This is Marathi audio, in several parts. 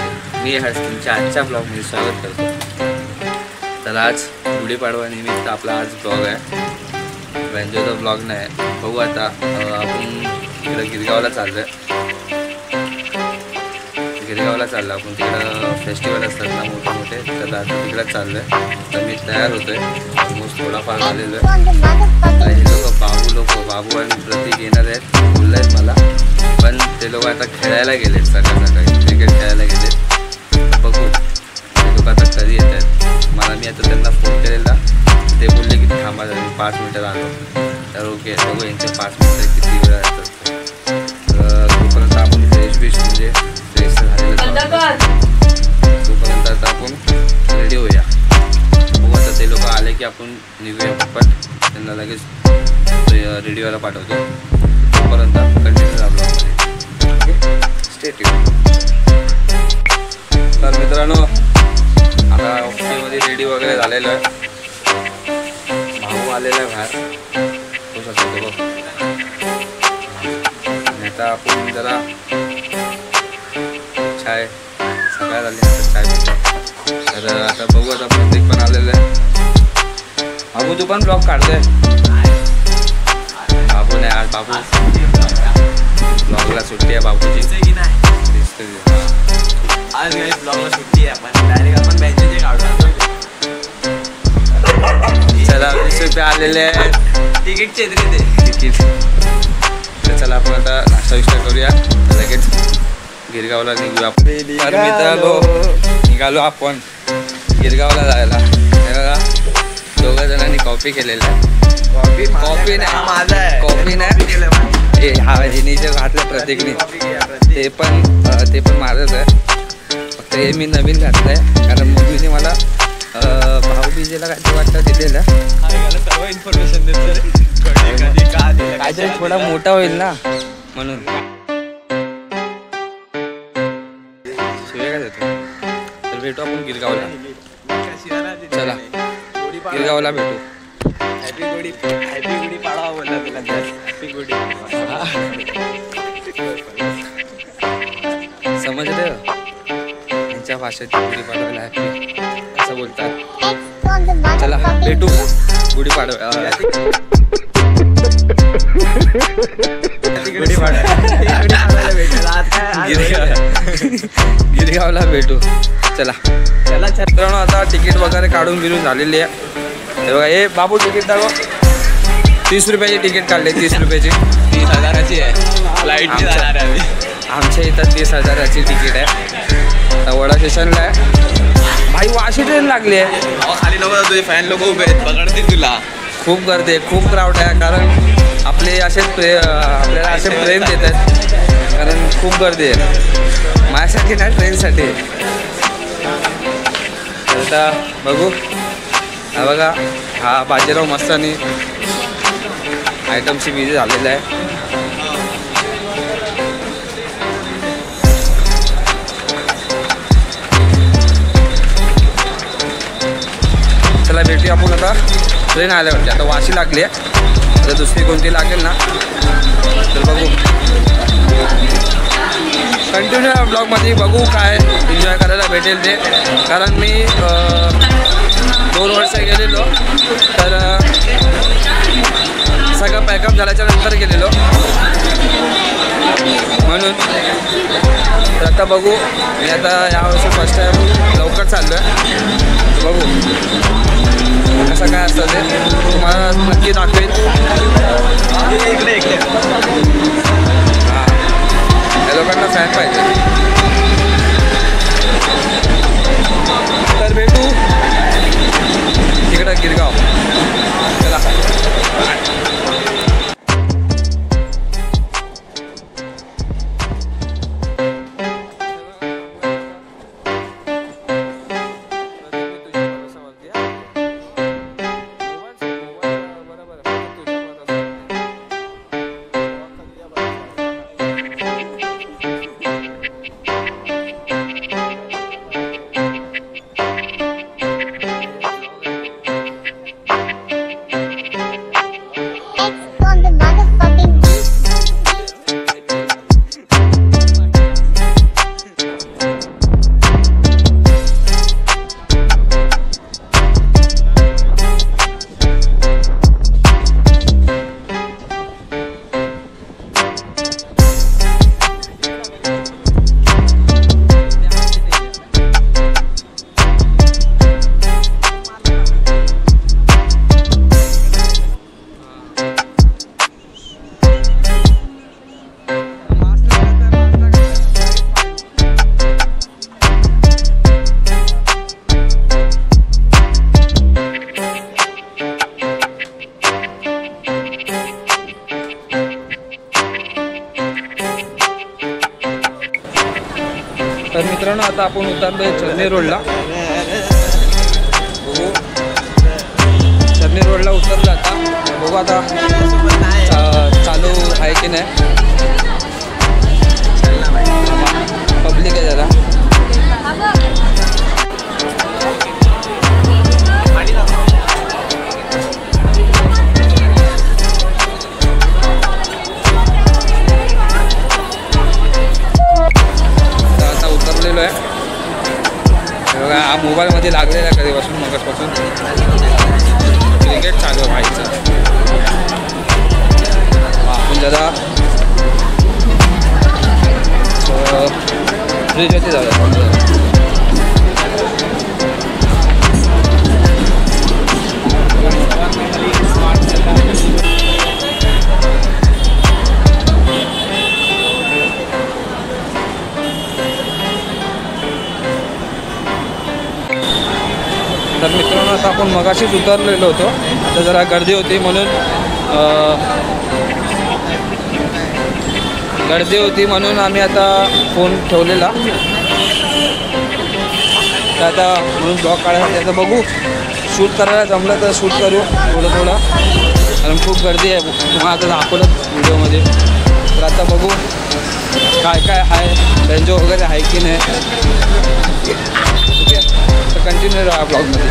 महाराष्ट्र, मी हर्ष तुमच्या आजच्या ब्लॉगमध्ये स्वागत करतो। तर आज गुढीपाडवा निमित्त आपला आज ब्लॉग आहे। वेंजोचा ब्लॉग नाही, बघू आता आपण इकडं गिरगावला चाललो आहे। गिरगावला चाललो आपण, तिकडं फेस्टिवल असतात ना मोठे मोठे, तर आता तिकडंच चाललो आहे। तर मी तयार होतो आहे, ऑलमोस्ट थोडाफार आलेलो आहे। हे लोक बाबू आणि प्रतीक येणार आहेत बोलले आहेत मला, पण ते लोक आता खेळायला गेलेत, सकाळ सकाळी क्रिकेट खेळायला गेलेत। बघू ते लोक आता कधी येत आहेत। मी आता त्यांना फोन केलेला, ते बोलले की थांबा 5 मिनिटात आलो। तर ओके, बघू यांचे 5 मिनिटं किती वेळ असतात। तोपर्यंत आपण फ्रेश म्हणजे फ्रेश झालेलं, तोपर्यंत आता आपण रेडी होऊया। बघू आता ते लोक आले की आपण निघूया पटपट, त्यांना लगेच रेडी व्हायला पाठवतो। तोपर्यंत कंटिन्यू झालो स्टे ट्यून। तर मित्रांनो, आता ऑफिसमध्ये रेडी वगैरे झालेलं आहे। भाऊ आलेला आहे बाहेर, तो शकतो बघ। आणि आता आपण जरा चाय, सकाळ झाली आता चाय पितो। तर आता बघू, आता प्रत्येक पण आलेलं आहे। बाबू तू पण ब्लॉग काढतोय? बाबू नाही, आज बाबू ब्लॉगला सुट्टी आहे बाबूची। आज ब्लॉगला सुट्टी आहे, पण डायरेक्ट आपण बँकेचे काढतो। चला 20 रुपये आलेले आहेत तिकीटचे तिकीट। तर चला आपण आता नाश्ता विष्टा करूया, लगेच गिरगावला निघूया। तर मित्रांनो, निघालो आपण गिरगावला जायला। दोघं जणांनी कॉफी केलेला आहे। कॉफी नाही माझा आहे, कॉफी नाही, हा हिनीचे घातलं प्रत्येकने, ते पण माझंच आहे। फक्त हे मी नवीन घातलं आहे, कारण मुलीने मला भाऊ बीजेला काय ते वाटतं दिलेलं, सर्व इन्फॉर्मेशन काहीतरी थोडा मोठा होईल ना म्हणून। शिवाय काय देतो, तर भेटू आपण गिरगावला। चला गिरगावला भेटू। हॅपी गुढी पाडवा बोलला तुला, हॅपी गुढी। समजलं त्यांच्या भाषेत गुढीपाडव्याला हॅपी असं बोलतात। चला भेटू गुढीपाडव्या, गिरगावला भेटू। चला मित्रांनो, आता तिकीट वगैरे काढून बिरून झालेली आहे। हे बघा, हे बाबू तिकीट दाखव। 30 रुपयाची तिकीट काढले, 30 रुपयाची। 30,000ची आहे, फ्लाईटची जाणार आहे। आमच्या इथं 30,000ची तिकीट आहे। वडा स्टेशनला आहे भाई, वाशी ट्रेन लागली आहे। खाली लोक, तुझे फॅन लोक उभे आहेत, पकडतील तुला। खूप गर्दी आहे, खूप क्राऊड आहे, कारण आपले आपल्याला असे प्रेम देतात, कारण खूप गर्दी आहे माझ्यासाठी ना, ट्रेनसाठी। आता बघू, हा बघा, हा बाजीराव मस्तानी आयटमशी बिझी झालेला आहे। चला भेटूया आपण आता ट्रेन आल्यावरती। आता वाशी लागली आहे, तर दुसरी कोणती लागेल ना तर बघू। कंटिन्यू ब्लॉगमध्ये बघू काय एन्जॉय करायला भेटेल ते, कारण मी 2 वर्ष गेलेलो, तर सगळं पॅकअप झाल्याच्या नंतर गेलेलो म्हणून। तर आता बघू, मी आता यावर्षी फर्स्ट टाईम लवकर चाललो आहे। बघू कसं काय असतं ते, तुम्हाला नक्की दाखवेल। हां, या लोकांना फॅन पाहिजे। तर भेटू तिकडं गिरगाव। चला आता आपण उतरलोय चर्नी रोडला. बघू चर्नी रोडला उतरलो आता. बघू आता चालू आहे की नाही. पब्लिक आहे जरा. आता उतरलेलो आहे बघा. हा मोबाईलमध्ये लागलेला आहे कधीपासून मगासपासून. क्रिकेट चालू आहे व्हायचं. आपण जरा ब्रिजवरती जाऊया. तर मित्रांनो आता आपण मगाशीच उतरलेलो होतो. आता जरा गर्दी होती म्हणून आम्ही आता फोन ठेवलेला. तर आता म्हणून ब्लॉग काढायसाठी आता बघू. शूट करायला जमलं तर शूट करू थोडं. कारण खूप गर्दी आहे. तुम्हाला आता दाखवलं व्हिडिओमध्ये. तर आता बघू काय काय आहे, बेंजो वगैरे आहे की नाही. ओके तर कंटिन्यू राहा ब्लॉगमध्ये.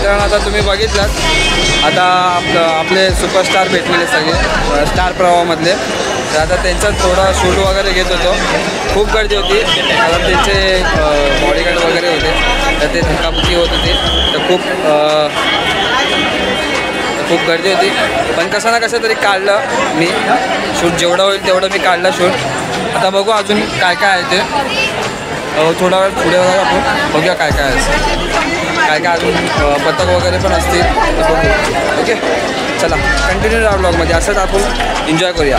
मित्रांनो आता तुम्ही बघितलात आता आपले सुपरस्टार भेटलेले सगळे स्टार प्रवाहामधले. तर आता त्यांचा थोडा शूट वगैरे घेत होतो. खूप गर्दी होती कारण त्यांचे बॉडीगार्ड वगैरे होते तर ते धक्काबुक्की होत होती. तर खूप गर्दी होती पण कसं ना कसं तरी काढलं मी शूट. जेवढं होईल तेवढं मी काढलं शूट. आता बघू अजून काय काय आहे ते थोडा वेळ पुढे वगैरे आपण बघूया काय काय काय काय अजून पथक वगैरे पण असतील तर बघू. ओके चला कंटिन्यू राहा ब्लॉगमध्ये. असंच आपण एन्जॉय करूया.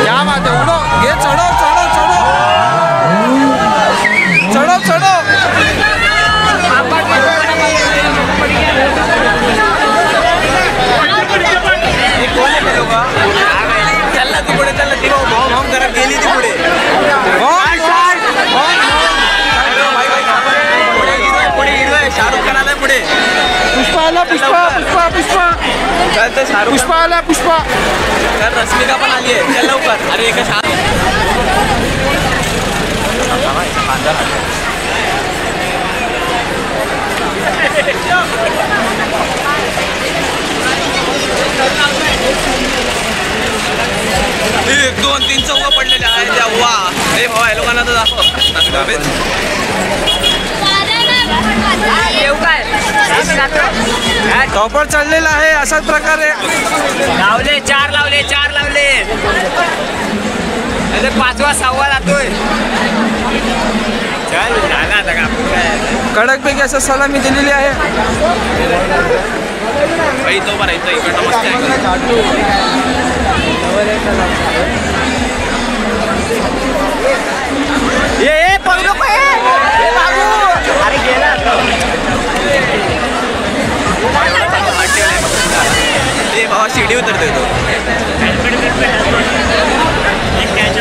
क्या बात है उड़ो ये चढ़ो चढ़ो चढ़ो चढ़ो चढ़ो चल ती पुढे चल ती भाऊ जरा गेली ती पुढे शाहरुख खान आलाय पुढे पुष्पा आला पुष्पा पुष्पा पुष्पा पुष्पा आला पुष्पा तर रश्मिका पण आली आहे चल लवकर अरे एका शाहरुख दोन तीन चौघ पडलेले आहेत तेव्हा हे भाऊ या लोकांना तर दाखव टॉपर चाललेला आहे अशाच प्रकारे लावले चार लावले अरे पाचवा सहावा जातोय कडक पैकी असं सलामी दिलेली आहे तो बरं इथं इकडनं मस्त आहे ये पळू नको बाबू अरे गेला भावा शिडी उतरतोय तो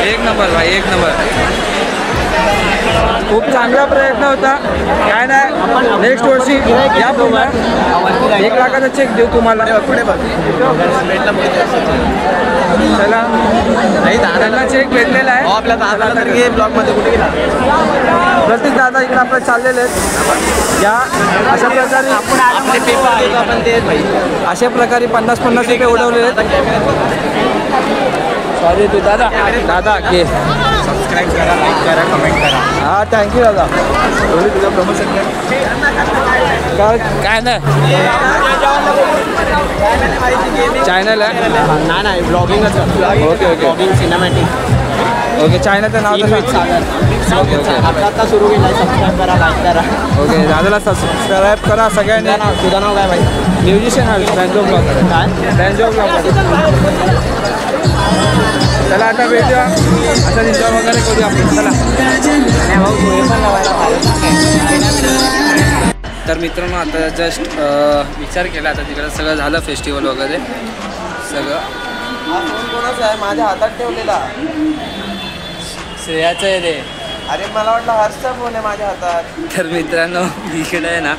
एक नंबर भाई एक नंबर खूप चांगला प्रयत्न होता काय नाही नेक्स्ट वर्षी या पुन्हा 1 लाखाचा चेक देऊ तुम्हाला पुढे चला नाही दादाला चेक भेटलेला आहे आपल्या दादाला ब्लॉग मध्ये कुठे गेला प्रत्येक दादा इकडे आपले चाललेले आहेत या अशा प्रकारे आपण ते अशा प्रकारे 50-50 रुपये उडवलेले आहेत सॉरी तू दादा घे सबस्क्राईब करा लाईक करा कमेंट करा हां थँक्यू दादा तुझं प्रमोशन काय नाही चॅनल आहे नाही ब्लॉगिंगच ओके ब्लॉगिंग सिनेमॅटिक ओके चॅनलचं नाव आता सुरू केलं सबस्क्राईब करा लाईक करा ओके दादाला सबस्क्राईब करा सगळ्यांनी तुझं नाव काय भाई म्युझिशियन आहे बँजो ब्लॉग काय बँजो ब्लॉग चला आता भेटूया असं एन्जॉय वगैरे करूया आपण चला तर मित्रांनो आता जस्ट विचार केला आता तिकडे सगळं झालं फेस्टिवल वगैरे सगळं कोणाचा आहे माझ्या हातात ठेवलेला श्रेयाचं आहे ते अरे मला वाटलं हर्षचा फोन आहे माझ्या हातात तर मित्रांनो इकडे आहे ना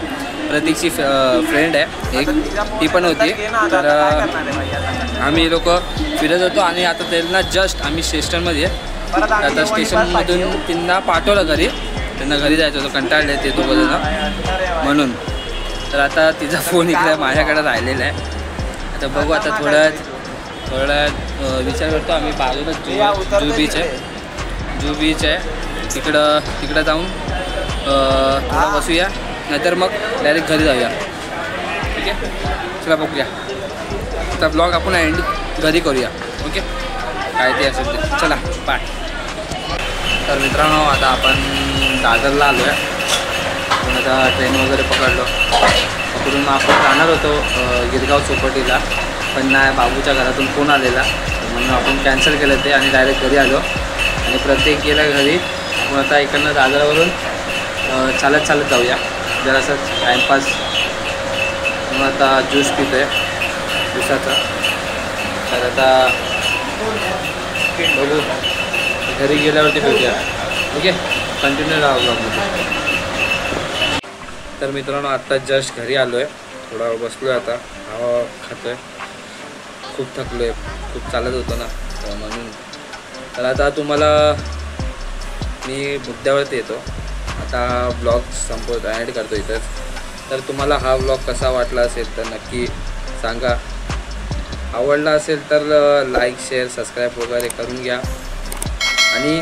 प्रतीकची फ्रेंड आहे एक ती पण होती तर आम्ही लोक फिरत होतो आणि आता त्यांना जस्ट आम्ही स्टेशनमध्ये आता स्टेशनमधून त्यांना पाठवलं घरी त्यांना घरी जायचं होतं कंटाळले ते दोघंजणं म्हणून तर आता तिचा फोन इकडे माझ्याकडे राहिलेला आहे आता बघू आता थोडा विचार करतो आम्ही बाजूला जू बीच आहे तिकडं जाऊन थोडा बसूया नाहीतर मग डायरेक्ट घरी जाऊया ठीक आहे चला बघूया आता ब्लॉग आपण एंड घरी करूया ओके काय ते असेल ते चला बाय तर मित्रांनो आता आपण दादरला आलो आहे आपण आता ट्रेन वगैरे पकडून आपण जाणार होतो गिरगाव चौपाटीला पण नाही बाबूच्या घरातून फोन आलेला म्हणून आपण कॅन्सल केलं ते आणि डायरेक्ट घरी आलो आणि प्रत्येक गेला घरी आपण आता इकडनं दादरवरून चालत जाऊया जरासं टाईमपास म्हणून आता ज्यूस पितो आहे ज्यूसाचा तर आता बघू घरी गेल्यावरती भेटूया ओके कंटिन्यू राहा ब्लॉगमध्ये तर मित्रांनो आत्ता जस्ट घरी आलो आहे थोडा बसलो आहे आता हवा खातो आहे खूप थकलो आहे खूप चालत होतो ना म्हणून तर आता तुम्हाला मी मुद्द्यावरती येतो आता ब्लॉग संपवत ॲड करतो इथंच तर तुम्हाला हा ब्लॉग कसा वाटला असेल तर नक्की सांगा आवडला असेल तर लाईक शेअर सबस्क्राईब वगैरे करून घ्या आणि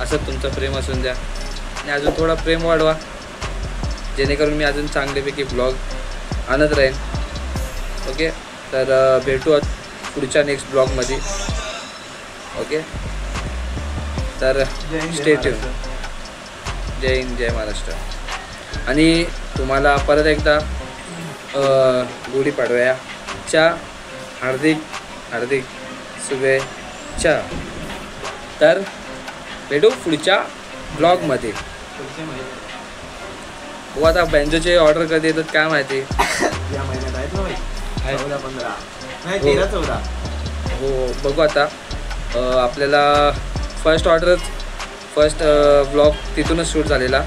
असं तुमचं प्रेम असून द्या आणि अजून थोडा प्रेम वाढवा जेणेकरून मी अजून चांगल्यापैकी ब्लॉग आणत राहीन ओके तर भेटू पुढच्या नेक्स्ट ब्लॉगमध्ये ओके तर स्टे ट्यून जय हिंद जय महाराष्ट्र आणि तुम्हाला परत एकदा गुढीपाडव्याच्या हार्दिक शुभेच्छा तर भेटू पुढच्या ब्लॉगमध्ये हो आता बँजोचे ऑर्डर कधी येतात काय माहिती या महिन्यात आहेत ना भाई 14-15 नाही 13-14 हो बघू आता आपल्याला फर्स्ट ब्लॉग तिथूनच शूट झालेला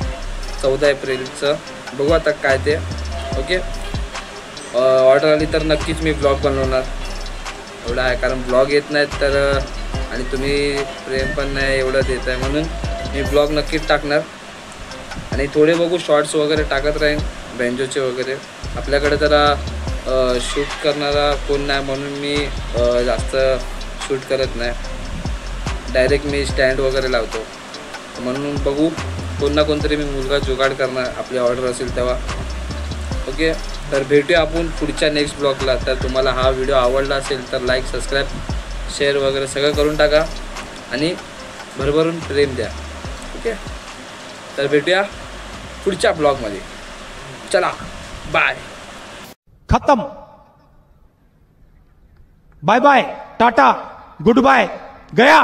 14 एप्रिलचं बघू आता काय ते ओके ऑर्डर आली तर नक्कीच मी ब्लॉग बनवणार एवढं आहे कारण ब्लॉग येत नाहीत तर आणि तुम्ही प्रेम पण नाही एवढं देत आहे म्हणून मी ब्लॉग नक्कीच टाकणार आणि थोडे बघू शॉर्ट्स वगैरे टाकत राहीन बेंजोचे वगैरे. आपल्याकडे जरा शूट करणारा कोण नाही म्हणून मी जास्त शूट करत नाही. डायरेक्ट मी स्टँड वगैरे लावतो. म्हणून बघू कोण ना कोणतरी मी मुलगा जुगाड करणार आपली ऑर्डर असेल तेव्हा. ओके, तर भेटूया आपण पुढच्या नेक्स्ट ब्लॉगला. तर तुम्हाला हा व्हिडिओ आवडला असेल तर लाईक, सबस्क्राईब, शेअर वगैरे सगळं करून टाका आणि भरभरून प्रेम द्या. ओके, तर भेटूया पुढच्या ब्लॉगमध्ये. चला बाय. खत्म. बाय बाय, टाटा, गुड बाय, गया.